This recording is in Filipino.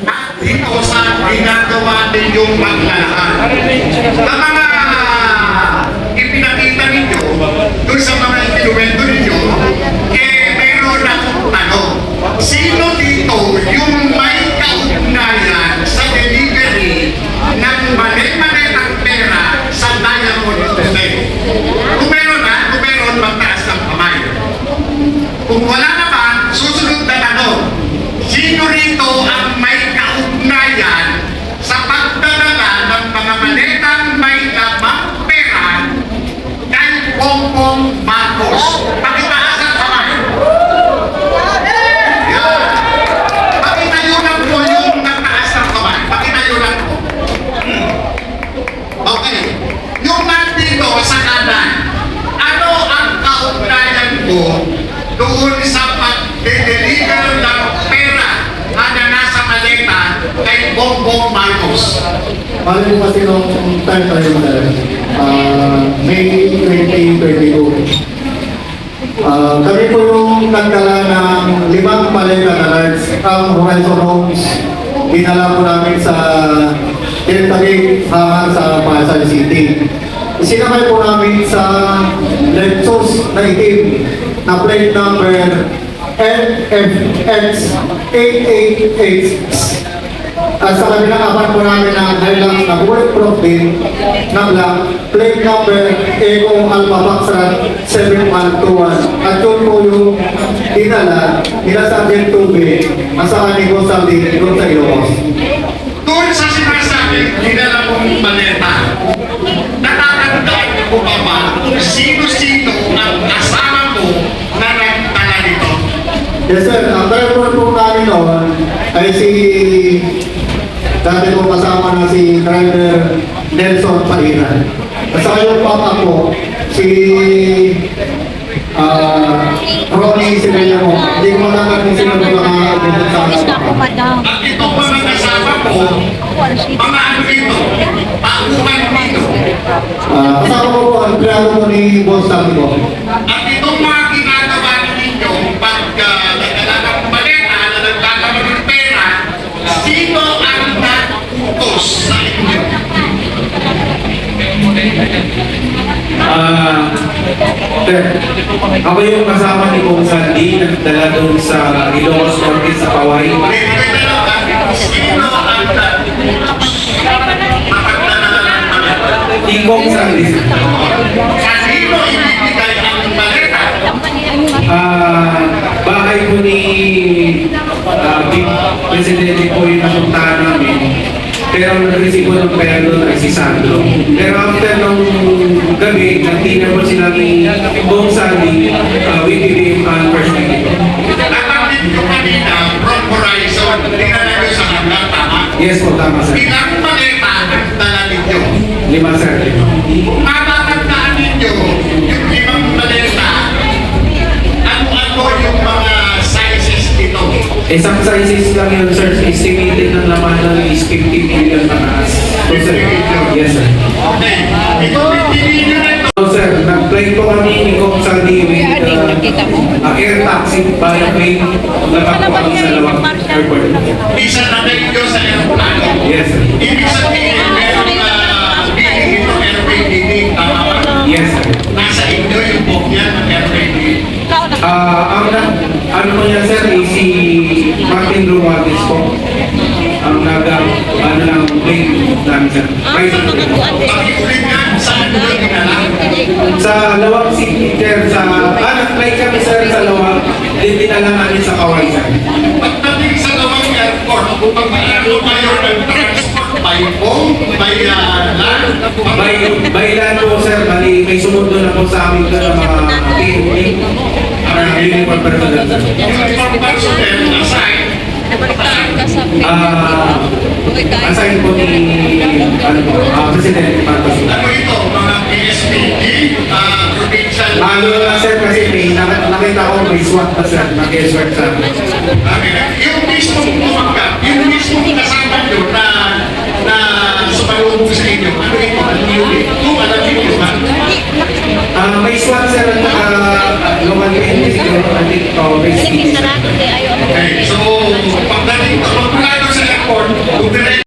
at dito sa ginagawa ninyong maglalakad. Ang mga ipinakita ninyo doon sa mga ikinuwento ninyo, meron akong tanong. Sino dito yung may kaugnayan sa delivery ng mali-mali ng pera sa Diamond Hotel? Kung meron, magtaas ng kamay. Kung wala naman, susunod na tanong. Sino rito ang may kaugnayan sa pagdadala ng mga maletang may lamang pera kay Bongbong Marcos? Pakitaas ang kamay. Yan. Pakitayo lang po yung nagtaas ng kamay. Pakitayo lang po. Okay. Yung nandito sa kanan, ano ang kaugnayan ko doon sa pag-deliver ng pera na nasa maleta kay Bongbong Marcos? Bali po kasi nung time tayo May 2022. Kami po yung nagdala ng 5 maleta na large ang Horizon Homes. Dinala po namin sa Deltagig hanggang sa Pasay City. Isinakay po namin sa Lexus na itim na plate number NFX 8886. At sa kabilang apat po namin ng Hilux na bulletproof din na black, plate number Eco Alpha Foxtrot 7121. At yun po yung dinala nila sa Agent 2B at sa kanigong sabi doon sa Ilocos. Doon sa sinasabing dinala mong maleta, natatandaan niyo po ba kung sino-sino ang kasama mo na nagdala nito? Yes sir, ang driver po namin noon ay dati po kasama na si driver Nelson Pairan. At saka yung papa ko, si Ronnie Sibella mo. Hindi ko malaman kung sino mga At itong mga kasama ko, mga ano dito, pauhan dito. kasama ko po, ang plano po ni Boss Tami ko. At itong mga ginagawa ninyo pagdadala ng maleta na nagkakaroon ng pera, sino ang nag-utos sa inyo? Ako yung kasama ni Kong Sandy nagdala doon sa Ilocos Norte sa Paway. Sino ang nag-utos na pagdadala ng maleta? Di Kong Sandy. Sa sino ibibigay ang maleta? Bahay po ni Big Presidente po yung napuntahan namin. Pero ang nag-receive po ng pera doon ay si Sandro. Pero after nung gabi, nagtina po sila ni Bong Sandy, we give him first meeting. Nabanggit ko kanina, from Horizon, dinala nyo sa hanggang tama. Yes po, tama sir. Ilang maleta ang dala ninyo? 5 sir. Kung matatandaan ninyo, yung 5 maleta, ano-ano yung mga sizes nito? Isang sizes lang yun sir, estimated ng laman nun is 50 million na taas. So sir, yes sir. Okay, ito 50 million na ito. So sir, nag-fly po kami ni Kong Sandy with air taxi by plane. Punta po kami sa Lawag Airport. Isa na kayo sa aeroplano. Yes sir. Ibig sabihin, meron bilhin ito airplane bidding, tama ba? Yes sir. Nasa inyo yung book yan ng airplane bidding. Ano po yan sir, si Martin Romualdez po. Ang ng plane namin sir. Pag-iulit nga, saan nyo dinala? Sa Lawag City sir, nag-fly kami sir sa Lawag, din dinala namin sa Kaway sir. Pagdating sa Lawag Airport, kung pag-aano kayo ng transport by boat, by land, By land po sir, may sumundo na po sa amin doon ng mga team. Uniform personnel sir. uniform personnel aside. Assign po ni Presidente Marcos. Ano ito, mga PSPD, provincial. Na sir kasi nakita ko may SWAT na sir, nag-escort sa amin. Yung mismo tumanggap, yung mismo kasama nyo na sumalubog sa inyo, ano ito, ano yun? Kung alam nyo ba? May SWAT sir at local PNP security, I think, may speech. Okay, so pagdating ito,